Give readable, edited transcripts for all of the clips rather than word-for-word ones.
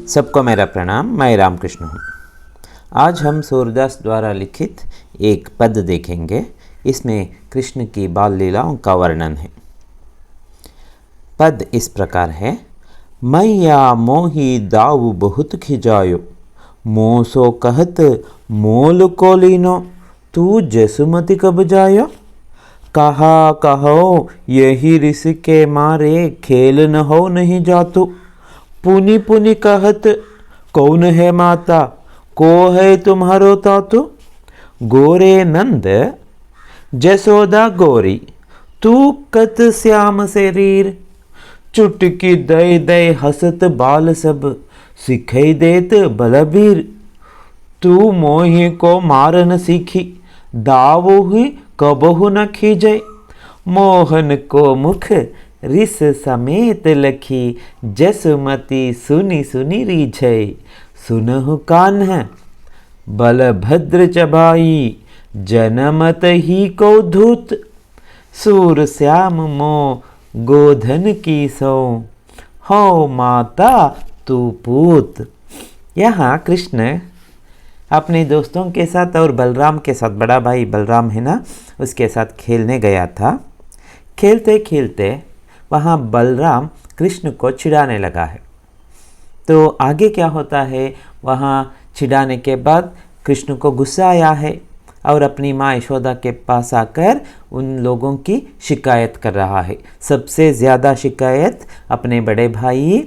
सबको मेरा प्रणाम। मैं रामकृष्ण हूँ। आज हम सूरदास द्वारा लिखित एक पद देखेंगे। इसमें कृष्ण की बाल लीलाओं का वर्णन है। पद इस प्रकार है। मैया मोही दाऊ बहुत खिजायो, मोह सो कहत मोल को लीनो, तू जसुमति कब जायो। कहा कहो यही ऋष के मारे, खेल न हो नहीं जातु। पुनि पुनि कहत कौन है माता, को है तुम्हारो तातु। गोरे नंद जसोदा गोरी, तू कत श्याम शरीर। चुटकी दय दय हसत बाल सब, सिखई देत बलबीर। तू मोहि को मारन सीखी, दावु ही कबहु न खीजय। मोहन को मुख रिस समेत लखी, जसुमति सुनी सुनी रीझय। सुनहु कान्ह बलभद्र चबाई, जनमत ही को धूत। सूर श्याम मो गोधन की सो, हो माता तू पूत। यहाँ कृष्ण अपने दोस्तों के साथ और बलराम के साथ, बड़ा भाई बलराम है ना, उसके साथ खेलने गया था। खेलते खेलते वहाँ बलराम कृष्ण को चिढ़ाने लगा है। तो आगे क्या होता है, वहाँ चिढ़ाने के बाद कृष्ण को गुस्सा आया है और अपनी माँ यशोदा के पास आकर उन लोगों की शिकायत कर रहा है। सबसे ज़्यादा शिकायत अपने बड़े भाई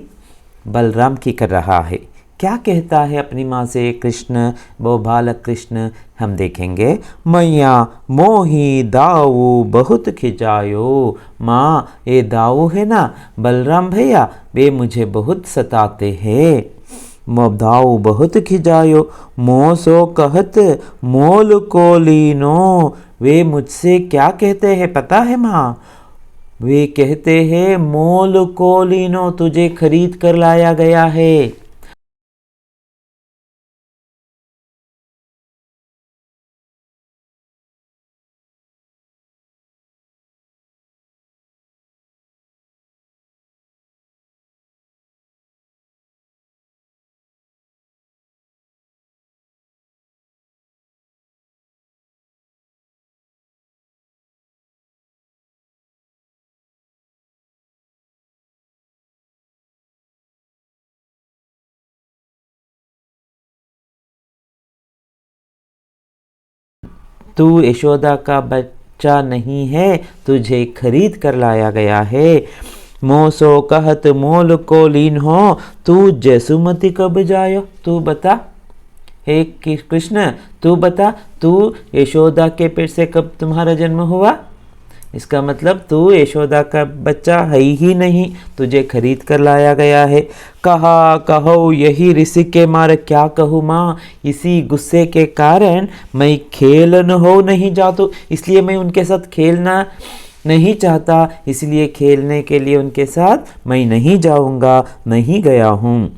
बलराम की कर रहा है। क्या कहता है अपनी माँ से कृष्ण, वो बालक कृष्ण, हम देखेंगे। मैया मोही दाऊ बहुत खिजायो। माँ, ये दाऊ है ना, बलराम भैया, वे मुझे बहुत सताते हैं। दाऊ बहुत खिजायो, मोह सो कहत मोल को लीनो। वे मुझसे क्या कहते हैं पता है माँ? वे कहते हैं मोल को लीनो, तुझे खरीद कर लाया गया है। तू यशोदा का बच्चा नहीं है, तुझे खरीद कर लाया गया है। मोह सो कहत मोल को लीन हो, तू जसुमति कब जायो। तू बता हे कृष्ण, तू बता, तू यशोदा के पेट से कब तुम्हारा जन्म हुआ? इसका मतलब तू यशोदा का बच्चा है ही नहीं, तुझे खरीद कर लाया गया है। कहा कहो यही ऋषि के मारे, क्या कहूँ माँ, इसी गुस्से के कारण मैं खेलन हो नहीं जाता, इसलिए मैं उनके साथ खेलना नहीं चाहता, इसलिए खेलने के लिए उनके साथ मैं नहीं जाऊँगा, नहीं गया हूँ।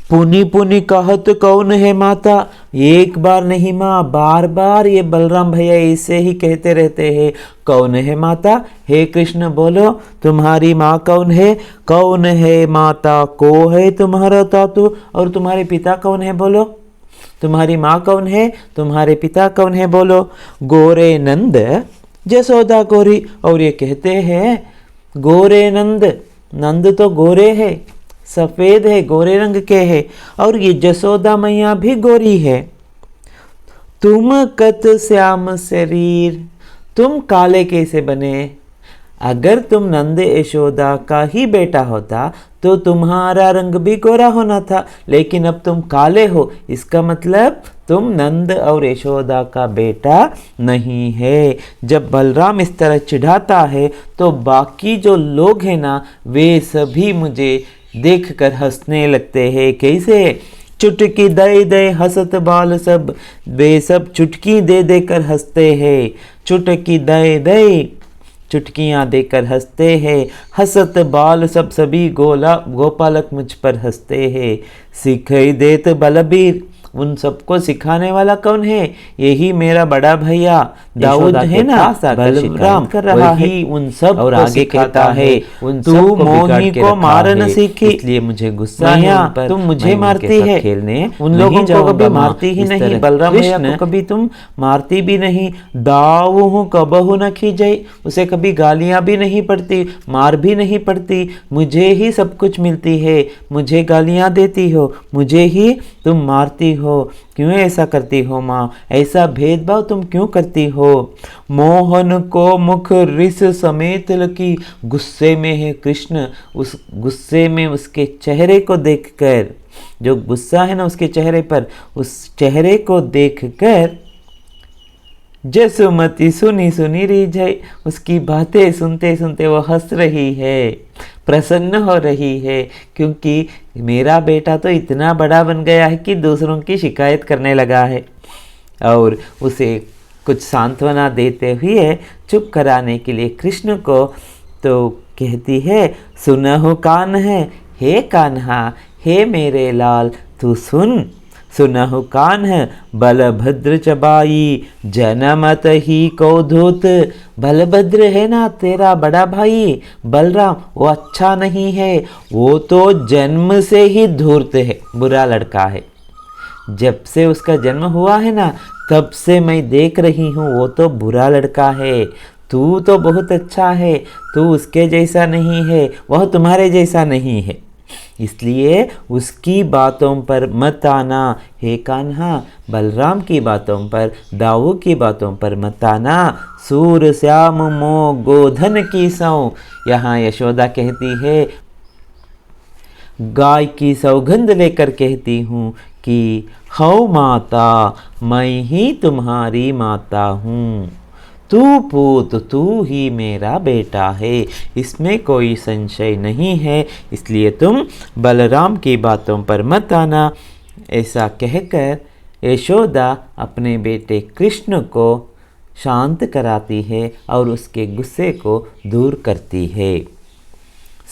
पुनि पुनि कहत कौन है माता, एक बार नहीं माँ, बार बार ये बलराम भैया ऐसे ही कहते रहते हैं। कौन है माता? हे कृष्ण बोलो, तुम्हारी माँ कौन है? कौन है माता, को है तुम्हारा तातु, और तुम्हारे पिता कौन है बोलो। तुम्हारी माँ कौन है, तुम्हारे पिता कौन है बोलो। गोरे नंद जसोदा गोरी, और ये कहते हैं गोरे नंद, नंद तो गोरे है, सफ़ेद है, गोरे रंग के है, और ये जसोदा मैया भी गोरी है। तुम कत श्याम शरीर, तुम काले कैसे बने? अगर तुम नंद यशोदा का ही बेटा होता तो तुम्हारा रंग भी गोरा होना था, लेकिन अब तुम काले हो, इसका मतलब तुम नंद और यशोदा का बेटा नहीं है। जब बलराम इस तरह चिढ़ाता है तो बाकी जो लोग हैं ना, वे सभी मुझे देखकर हंसने लगते हैं। कैसे? चुटकी दे दे हंसत बाल सब, वे सब चुटकी दे देकर हंसते हैं। चुटकी दे दे, चुटकियाँ देकर हंसते हैं। हंसत बाल सब, सभी गोपालक मुझ पर हंसते हैं। सिखई देत बलबीर, उन सबको सिखाने वाला कौन है? यही मेरा बड़ा भैया दाऊद है ना, बलराम कर रहा है उन सब और आगे कहता है तू मोही को मारना सीखी, इसलिए मुझे गुस्सा है, तुम मुझे मारती है, खेलने उन लोगों को कभी मारती ही नहीं, बलराम भैया को कभी तुम मारती भी नहीं, दाऊ कबहू न खींचे, उसे कभी गालियां भी नहीं पड़ती, मार भी नहीं पड़ती, मुझे ही सब कुछ मिलती है, मुझे गालियां देती हो, मुझे ही तुम मारती हो, क्यों ऐसा करती हो माँ, ऐसा भेदभाव तुम क्यों करती हो। मोहन को मुख रिस समेत लकी, गुस्से में है कृष्ण, उस गुस्से में उसके चेहरे को देखकर, जो गुस्सा है ना उसके चेहरे पर, उस चेहरे को देखकर जसुमती सुनी सुनी रिझाई, उसकी बातें सुनते सुनते वो हंस रही है, प्रसन्न हो रही है, क्योंकि मेरा बेटा तो इतना बड़ा बन गया है कि दूसरों की शिकायत करने लगा है। और उसे कुछ सांत्वना देते हुए चुप कराने के लिए कृष्ण को तो कहती है, सुनहु कान है, हे कान्हा, हे मेरे लाल तू सुन, सुनहु कान है, बलभद्र चबाई जनमत ही कौधूत, बलभद्र है ना तेरा बड़ा भाई बलराम, वो अच्छा नहीं है, वो तो जन्म से ही धूर्त है, बुरा लड़का है, जब से उसका जन्म हुआ है ना तब से मैं देख रही हूँ, वो तो बुरा लड़का है, तू तो बहुत अच्छा है, तू उसके जैसा नहीं है, वह तुम्हारे जैसा नहीं है, इसलिए उसकी बातों पर मत आना, हे कान्हा, बलराम की बातों पर, दाऊ की बातों पर मत आना, सूर श्याम मो गोधन की सौ, यहाँ यशोदा कहती है, गाय की सौगंध लेकर कहती हूँ कि हौ माता, मैं ही तुम्हारी माता हूँ, तू पूत, तू ही मेरा बेटा है, इसमें कोई संशय नहीं है, इसलिए तुम बलराम की बातों पर मत आना। ऐसा कहकर यशोदा अपने बेटे कृष्ण को शांत कराती है और उसके गुस्से को दूर करती है।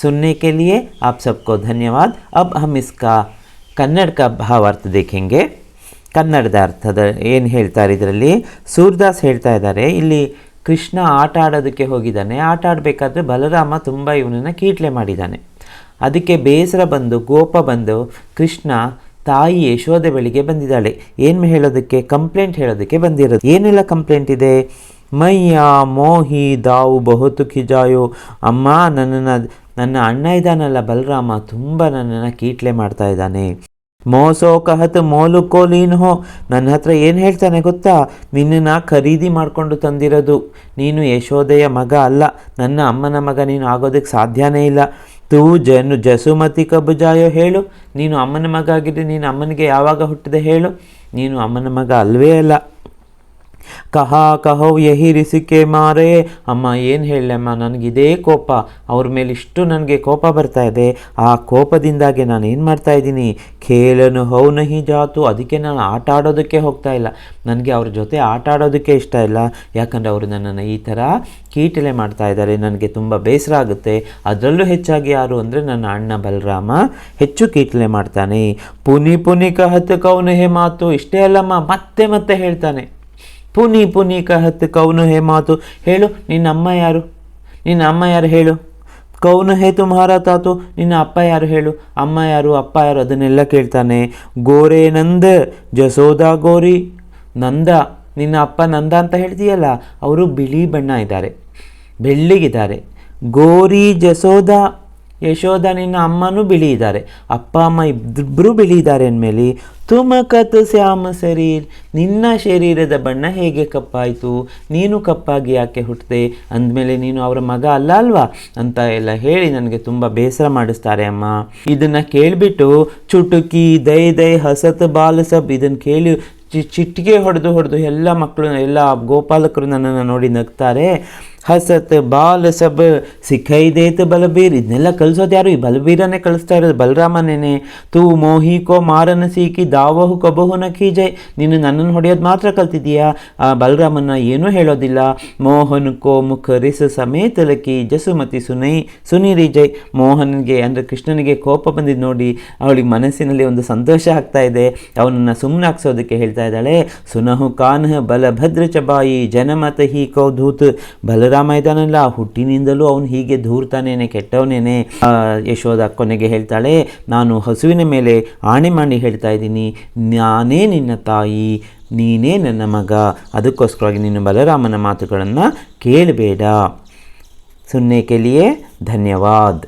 सुनने के लिए आप सबको धन्यवाद। अब हम इसका ಕನ್ನಡ ಭಾವಾರ್ಥ ದೇखेंगे. ಕನ್ನಡದ ಅರ್ಥದ ಏನು ಹೇಳ್ತಾರೆ ಇದರಲ್ಲಿ, ಸೂರ್ದಾಸ್ ಹೇಳ್ತಾ ಇದ್ದಾರೆ, ಇಲ್ಲಿ ಕೃಷ್ಣ ಆಟ ಆಡೋದಕ್ಕೆ ಹೋಗಿದ್ದಾನೆ, ಆಟ ಆಡಬೇಕಾದ್ರೆ ಬಲರಾಮ ತುಂಬ ಇವನನ್ನು ಕೀಟ್ಲೆ ಮಾಡಿದ್ದಾನೆ. ಅದಕ್ಕೆ ಬೇಸರ ಬಂದು ಗೋಪ ಬಂದು ಕೃಷ್ಣ ತಾಯಿ ಯಶೋದೆ ಬಳಿಗೆ ಬಂದಿದ್ದಾಳೆ. ಏನು ಹೇಳೋದಕ್ಕೆ, ಕಂಪ್ಲೇಂಟ್ ಹೇಳೋದಕ್ಕೆ ಬಂದಿರೋದು. ಏನೆಲ್ಲ ಕಂಪ್ಲೇಂಟ್ ಇದೆ, ಮಯ್ಯ ಮೋಹಿ ದಾವು ಬಹುತು ಖಿಜಾಯೋ, ಅಮ್ಮ ನನ್ನ ಅಣ್ಣ ಇದ್ದಾನಲ್ಲ ಬಲರಾಮ ತುಂಬ ನನ್ನನ್ನು ಕೀಟ್ಲೆ ಮಾಡ್ತಾ ಇದ್ದಾನೆ. ಮೋಸೋ ಕಹತ್ ಮೋಲು ಕೋಲೀನ್ ಹೋ, ನನ್ನ ಹತ್ರ ಏನು ಹೇಳ್ತಾನೆ ಗೊತ್ತಾ, ನಿನ್ನನ್ನು ಖರೀದಿ ಮಾಡಿಕೊಂಡು ತಂದಿರೋದು, ನೀನು ಯಶೋದೆಯ ಮಗ ಅಲ್ಲ, ನನ್ನ ಅಮ್ಮನ ಮಗ ನೀನು ಆಗೋದಕ್ಕೆ ಸಾಧ್ಯನೇ ಇಲ್ಲ. ತೂ ಜಸುಮತಿ ಕಬುಜಾಯೋ, ಹೇಳು ನೀನು ಅಮ್ಮನ ಮಗ ಆಗಿದ್ರೆ ನೀನು ಅಮ್ಮನಿಗೆ ಯಾವಾಗ ಹುಟ್ಟಿದೆ ಹೇಳು, ನೀನು ಅಮ್ಮನ ಮಗ ಅಲ್ವೇ ಅಲ್ಲ. ಕಹೋ ಯಹಿ ರಿಸಿಕೆ ಮಾರೇ, ಅಮ್ಮ ಏನು ಹೇಳಮ್ಮ, ನನಗಿದೇ ಕೋಪ, ಅವ್ರ ಮೇಲೆ ಇಷ್ಟು ನನಗೆ ಕೋಪ ಬರ್ತಾ ಇದೆ, ಆ ಕೋಪದಿಂದಾಗಿ ನಾನು ಏನು ಮಾಡ್ತಾ ಇದ್ದೀನಿ, ಖೇಲನು ಹೌ ನಹಿ ಜಾತು, ಅದಕ್ಕೆ ನಾನು ಆಟ ಆಡೋದಕ್ಕೆ ಹೋಗ್ತಾ ಇಲ್ಲ, ನನಗೆ ಅವ್ರ ಜೊತೆ ಆಟ ಆಡೋದಕ್ಕೆ ಇಷ್ಟ ಇಲ್ಲ, ಯಾಕಂದರೆ ಅವರು ನನ್ನನ್ನು ಈ ಥರ ಕೀಟಲೆ ಮಾಡ್ತಾ ಇದ್ದಾರೆ, ನನಗೆ ತುಂಬ ಬೇಸರ ಆಗುತ್ತೆ. ಅದರಲ್ಲೂ ಹೆಚ್ಚಾಗಿ ಯಾರು ಅಂದರೆ ನನ್ನ ಅಣ್ಣ ಬಲರಾಮ ಹೆಚ್ಚು ಕೀಟಲೆ ಮಾಡ್ತಾನೆ. ಪುನಿ ಕಹತ್ ಕೌನ ಹೇ ಮಾತು, ಇಷ್ಟೇ ಅಲ್ಲಮ್ಮ ಮತ್ತೆ ಮತ್ತೆ ಹೇಳ್ತಾನೆ, ಪುನಿ ಕಹತ್ ಕೌನು ಹೇ ಮಾತು, ಹೇಳು ನಿನ್ನ ಅಮ್ಮ ಯಾರು, ನಿನ್ನ ಅಮ್ಮ ಯಾರು ಹೇಳು, ಕೌನು ಹೇ ತುಮ್ಹಾರ ತಾತು, ನಿನ್ನ ಅಪ್ಪ ಯಾರು ಹೇಳು, ಅಮ್ಮ ಯಾರು ಅಪ್ಪ ಯಾರು ಅದನ್ನೆಲ್ಲ ಕೇಳ್ತಾನೆ. ಗೋರೇ ನಂದ ಜಸೋದಾ ಗೋರಿ, ನಂದ ನಿನ್ನ ಅಪ್ಪ ನಂದ ಅಂತ ಹೇಳ್ತೀಯಲ್ಲ, ಅವರು ಬಿಳಿ ಬಣ್ಣ ಇದ್ದಾರೆ, ಬೆಳ್ಳಿಗಿದ್ದಾರೆ. ಗೋರಿ ಜಸೋದಾ, ಯಶೋಧ ನಿನ್ನ ಅಮ್ಮನೂ ಬಿಳಿ ಇದ್ದಾರೆ, ಅಪ್ಪ ಅಮ್ಮ ಇಬ್ಬರು ಬಿಳಿ ಇದ್ದಾರೆ ಅಂದಮೇಲೆ ತುಮಕತ್ ಶ್ಯಾಮ ಶರೀರ್, ನಿನ್ನ ಶರೀರದ ಬಣ್ಣ ಹೇಗೆ ಕಪ್ಪಾಯಿತು, ನೀನು ಕಪ್ಪಾಗಿ ಯಾಕೆ ಹುಟ್ಟಿದೆ ಅಂದಮೇಲೆ ನೀನು ಅವರ ಮಗ ಅಲ್ಲ ಅಲ್ವಾ ಅಂತ ಎಲ್ಲ ಹೇಳಿ ನನಗೆ ತುಂಬ ಬೇಸರ ಮಾಡಿಸ್ತಾರೆ ಅಮ್ಮ. ಇದನ್ನು ಕೇಳಿಬಿಟ್ಟು ಚುಟುಕಿ ದೈ ಹಸತ್ ಬಾಲ ಸಬ್, ಇದನ್ನು ಕೇಳಿ ಚಿಟ್ಟಿಗೆ ಹೊಡೆದು ಎಲ್ಲ ಮಕ್ಕಳು ಎಲ್ಲ ಗೋಪಾಲಕರು ನನ್ನನ್ನು ನೋಡಿ ನಗ್ತಾರೆ. ಹಸತ್ ಬಾಲ್ ಸಬ್ ಸಿಖೈ ದೇತ್ ಬಲಬೀರ್. ಇದನ್ನೆಲ್ಲ ಕಲಿಸೋದು ಯಾರು? ಈ ಬಲಬೀರನೇ ಕಳಿಸ್ತಾ ಇರೋದು, ಬಲರಾಮನೇನೆ. ತೂ ಮೋಹಿ ಕೋ ಮಾರನ ಸೀಕಿ ದಾವಹು ಕಬಹು ನಖಿ ಜೈ. ನೀನು ನನ್ನನ್ನು ಹೊಡೆಯೋದು ಮಾತ್ರ ಕಲ್ತಿದ್ದೀಯಾ, ಬಲರಾಮನ ಏನೂ ಹೇಳೋದಿಲ್ಲ. ಮೋಹನ್ ಕೋ ಮುಖ ರಿಸ ಸಮೇತ ಲಕಿ ಜಸುಮತಿ ಸುನೀರಿ ಜೈ. ಮೋಹನ್ಗೆ ಅಂದರೆ ಕೃಷ್ಣನಿಗೆ ಕೋಪ ಬಂದಿದ್ದು ನೋಡಿ ಅವಳಿಗೆ ಮನಸ್ಸಿನಲ್ಲಿ ಒಂದು ಸಂತೋಷ ಆಗ್ತಾ ಇದೆ. ಅವನನ್ನು ಸುಮ್ಮನೆ ಹಾಕ್ಸೋದಕ್ಕೆ ಹೇಳ್ತಾ ಇದ್ದಾಳೆ. ಸುನಹು ಕಾನ್ಹ ಬಲಭದ್ರ ಚಬಾಯಿ ಜನಮತ ಹಿ ಕೌಧೂತ್. ಬಲರಾಮ ಇದ್ದಾನಲ್ಲ, ಹುಟ್ಟಿನಿಂದಲೂ ಅವನು ಹೀಗೆ ಧೂರ್ತಾನೇನೆ, ಕೆಟ್ಟವನೇನೆ. ಯಶೋದ ಕೊನೆಗೆ ಹೇಳ್ತಾಳೆ, ನಾನು ಹಸುವಿನ ಮೇಲೆ ಆಣೆ ಮಾಡಿ ಹೇಳ್ತಾ ಇದ್ದೀನಿ, ನಾನೇ ನಿನ್ನ ತಾಯಿ, ನೀನೇ ನನ್ನ ಮಗ. ಅದಕ್ಕೋಸ್ಕರವಾಗಿ ನೀನು ಬಲರಾಮನ ಮಾತುಗಳನ್ನು ಕೇಳಬೇಡ. ಸುನ್ನೆ ಕೆ ಲಿಯೆ ಧನ್ಯವಾದ.